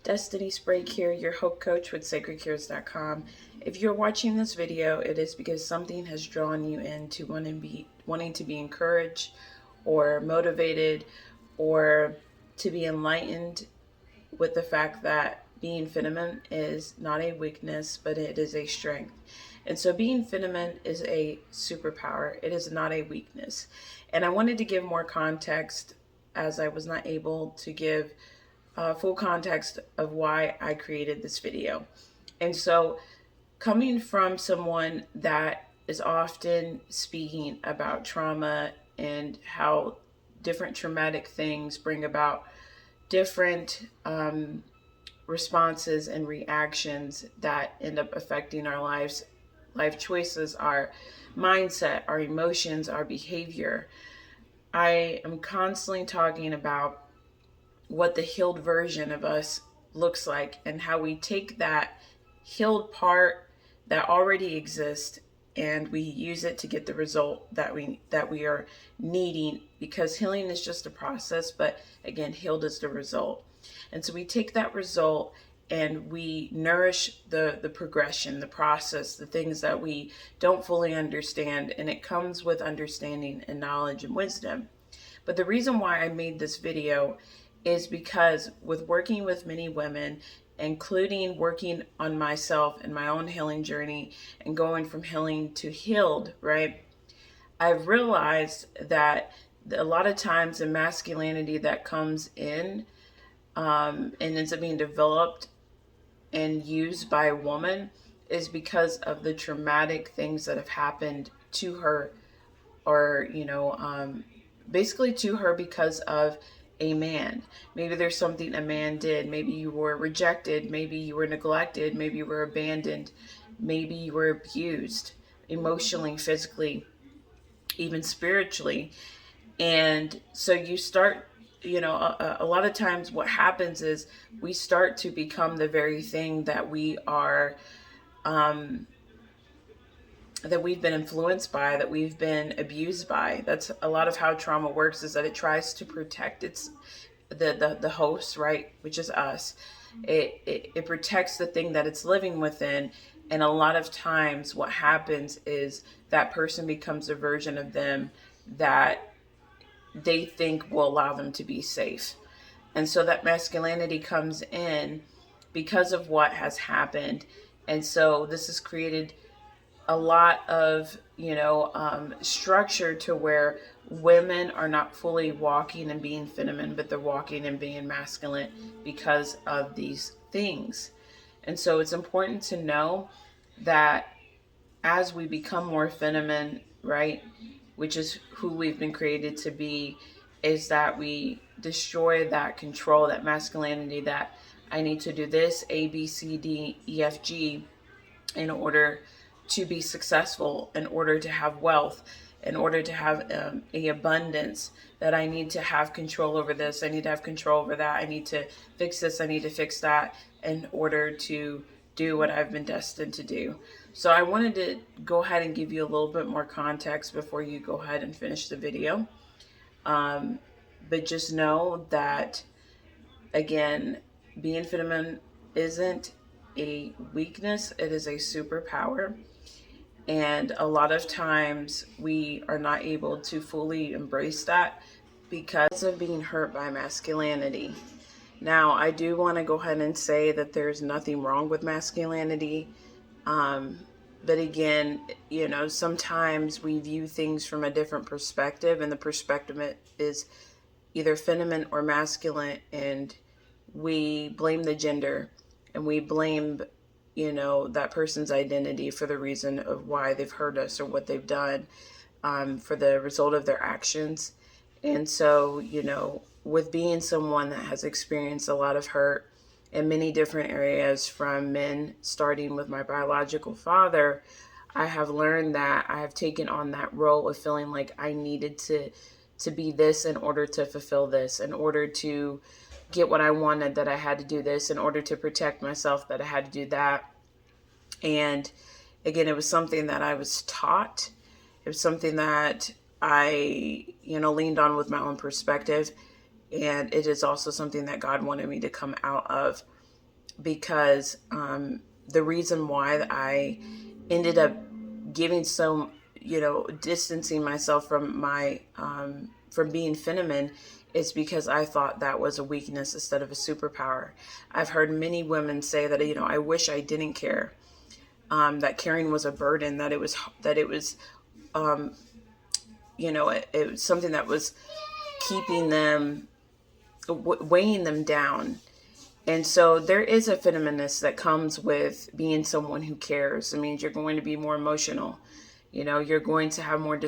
Destiny Sprague here, your hope coach with SacredCares.com. If you're watching this video, it is because something has drawn you into wanting to be encouraged or motivated or to be enlightened with the fact that being feminine is not a weakness, but it is a strength. And so being feminine is a superpower. It is not a weakness. And I wanted to give more context as I was not able to give full context of why I created this video. And so coming from someone that is often speaking about trauma and how different traumatic things bring about different responses and reactions that end up affecting our life choices, our mindset, our emotions, our behavior. I am constantly talking about what the healed version of us looks like and how we take that healed part that already exists and we use it to get the result that we are needing, because healing is just a process, but again, healed is the result. And so we take that result and we nourish the progression, the process, the things that we don't fully understand, and it comes with understanding and knowledge and wisdom. But the reason why I made this video is because with working with many women, including working on myself and my own healing journey and going from healing to healed, right? I've realized that a lot of times the masculinity that comes in and ends up being developed and used by a woman is because of the traumatic things that have happened to her, or, basically to her because of a man. Maybe there's something a man did. Maybe you were rejected. Maybe you were neglected. Maybe you were abandoned. Maybe you were abused emotionally, physically, even spiritually. And so you start, a lot of times what happens is we start to become the very thing that we are, that we've been influenced by, that we've been abused by. That's a lot of how trauma works, is that it tries to protect the host, right, which is us. It protects the thing that it's living within. And a lot of times what happens is that person becomes a version of them that they think will allow them to be safe. And so that masculinity comes in because of what has happened. And so this has created a lot of, structure to where women are not fully walking and being feminine, but they're walking and being masculine because of these things. And so it's important to know that as we become more feminine, right, which is who we've been created to be, is that we destroy that control, that masculinity, that I need to do this, A, B, C, D, E, F, G, in order to be successful, in order to have wealth, in order to have a abundance, that I need to have control over this, I need to have control over that, I need to fix this, I need to fix that, in order to do what I've been destined to do. So I wanted to go ahead and give you a little bit more context before you go ahead and finish the video. But just know that, again, being feminine isn't a weakness, it is a superpower. And a lot of times we are not able to fully embrace that because of being hurt by masculinity. Now, I do want to go ahead and say that there's nothing wrong with masculinity. But again, sometimes we view things from a different perspective, and the perspective is either feminine or masculine, and we blame the gender and we blame that person's identity for the reason of why they've hurt us or what they've done, for the result of their actions. And so, with being someone that has experienced a lot of hurt in many different areas, from men, starting with my biological father, I have learned that I have taken on that role of feeling like I needed to be this in order to fulfill this, in order to get what I wanted, that I had to do this, in order to protect myself, that I had to do that. And again, it was something that I was taught. It was something that I, leaned on with my own perspective. And it is also something that God wanted me to come out of. because the reason why I ended up giving so, distancing myself from my from being feminine is because I thought that was a weakness instead of a superpower. I've heard many women say that, I wish I didn't care, that caring was a burden, that it was it was something that was keeping them, weighing them down. And so there is a feminineness that comes with being someone who cares. It means you're going to be more emotional. You're going to have more,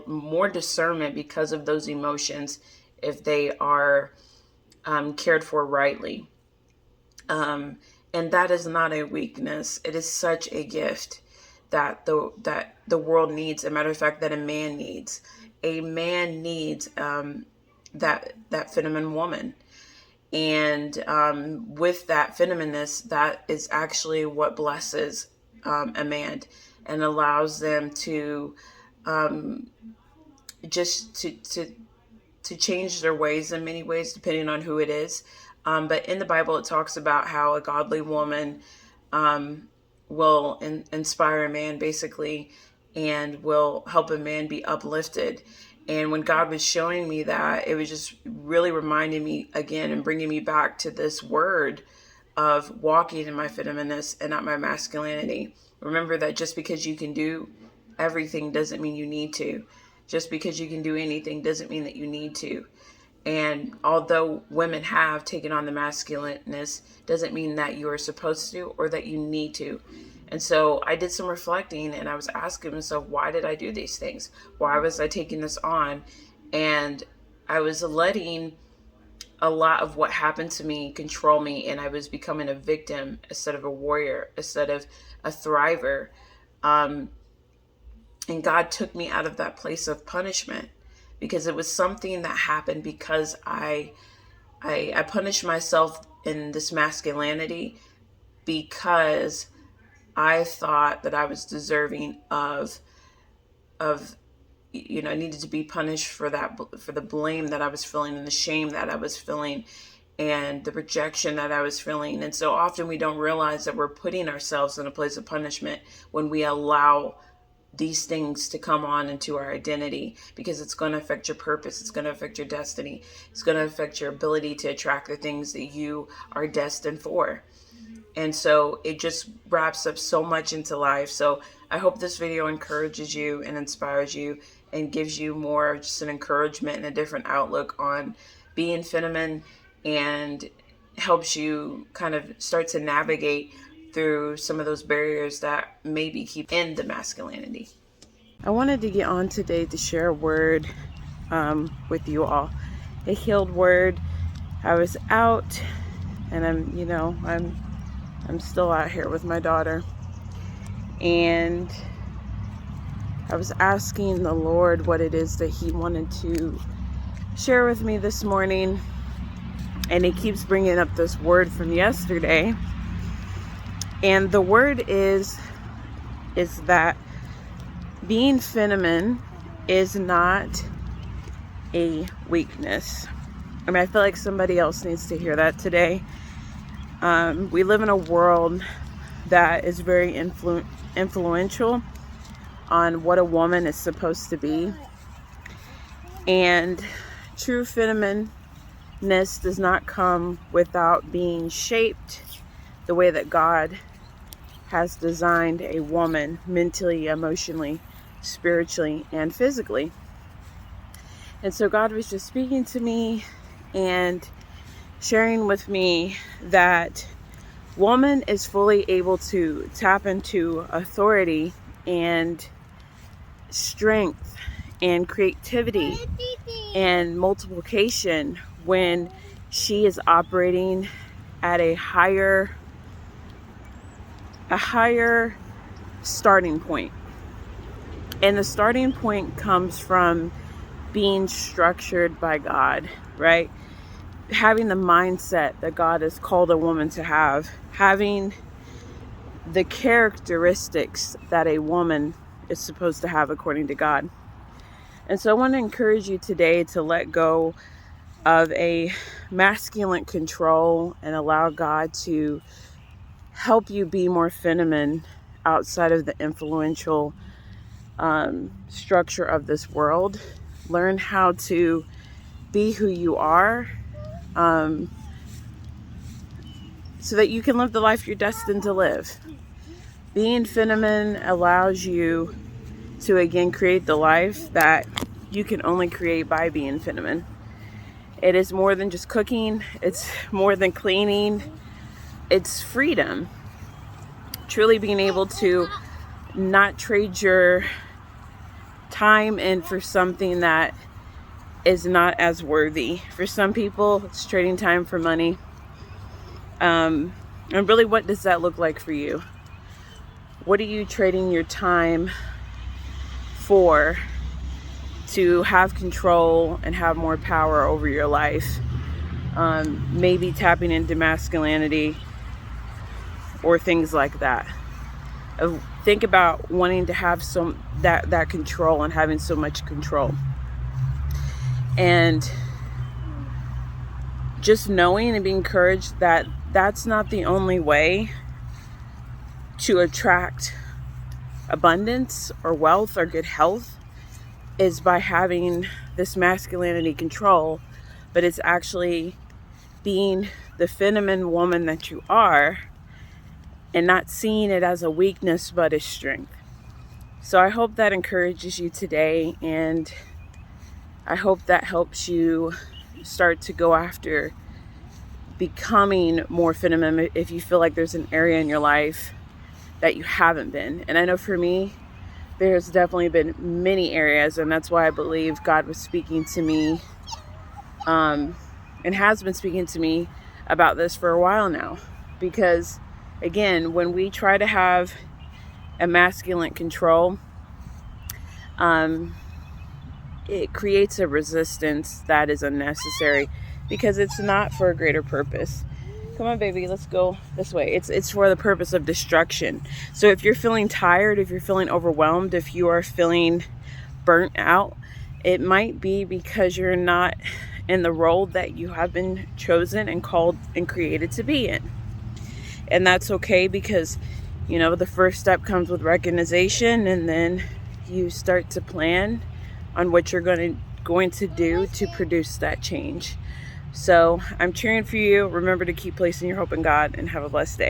more discernment because of those emotions if they are cared for rightly. And that is not a weakness. It is such a gift that the world needs. As a matter of fact, that a man needs. A man needs that feminine woman. And with that feminineness, that is actually what blesses a man and allows them to just to change their ways in many ways, depending on who it is. But in the Bible, it talks about how a godly woman will inspire a man, basically, and will help a man be uplifted. And when God was showing me that, it was just really reminding me again and bringing me back to this word of walking in my feminineness and not my masculinity. Remember that just because you can do everything doesn't mean you need to. Just because you can do anything doesn't mean that you need to. And although women have taken on the masculineness, doesn't mean that you are supposed to or that you need to. And so I did some reflecting and I was asking myself, why did I do these things? Why was I taking this on? And I was letting a lot of what happened to me control me, and I was becoming a victim instead of a warrior, instead of a thriver. And God took me out of that place of punishment because it was something that happened because I punished myself in this masculinity because I thought that I was deserving of I needed to be punished for that, for the blame that I was feeling and the shame that I was feeling and the rejection that I was feeling. And so often we don't realize that we're putting ourselves in a place of punishment when we allow these things to come on into our identity, because it's going to affect your purpose. It's going to affect your destiny. It's going to affect your ability to attract the things that you are destined for. And so it just wraps up so much into life. So I hope this video encourages you and inspires you and gives you more just an encouragement and a different outlook on being feminine, and helps you kind of start to navigate through some of those barriers that maybe keep in the masculinity. I wanted to get on today to share a word with you all, a healed word. I was out and I'm still out here with my daughter, and I was asking the Lord what it is that He wanted to share with me this morning, and He keeps bringing up this word from yesterday, and the word is that being feminine is not a weakness. I mean, I feel like somebody else needs to hear that today. We live in a world that is very influential on what a woman is supposed to be. And true feminineness does not come without being shaped the way that God has designed a woman mentally, emotionally, spiritually, and physically. And so God was just speaking to me and sharing with me that woman is fully able to tap into authority and strength and creativity and multiplication when she is operating at a higher starting point. And the starting point comes from being structured by God, right? Having the mindset that God has called a woman to have, having the characteristics that a woman is supposed to have according to God. And so I want to encourage you today to let go of a masculine control and allow God to help you be more feminine outside of the influential structure of this world. Learn how to be who you are, so that you can live the life you're destined to live. Being feminine allows you to again create the life that you can only create by being feminine. It is more than just cooking. It's more than cleaning. It's freedom. Truly being able to not trade your time in for something that is not as worthy. For some people, it's trading time for money. And really, what does that look like for you? What are you trading your time for to have control and have more power over your life? Maybe tapping into masculinity or things like that. Think about wanting to have that control and having so much control. And just knowing and being encouraged that that's not the only way to attract abundance or wealth or good health is by having this masculinity control, but it's actually being the feminine woman that you are and not seeing it as a weakness but a strength. So I hope that encourages you today, and I hope that helps you start to go after becoming more feminine if you feel like there's an area in your life that you haven't been. And I know for me, there's definitely been many areas, and that's why I believe God was speaking to me and has been speaking to me about this for a while now. Because again, when we try to have a masculine control, it creates a resistance that is unnecessary because it's not for a greater purpose. Come on, baby, let's go this way. It's for the purpose of destruction. So if you're feeling tired, if you're feeling overwhelmed, if you are feeling burnt out, it might be because you're not in the role that you have been chosen and called and created to be in. And that's okay, because the first step comes with recognition, and then you start to plan on what you're going to do to produce that change. So I'm cheering for you. Remember to keep placing your hope in God, and have a blessed day.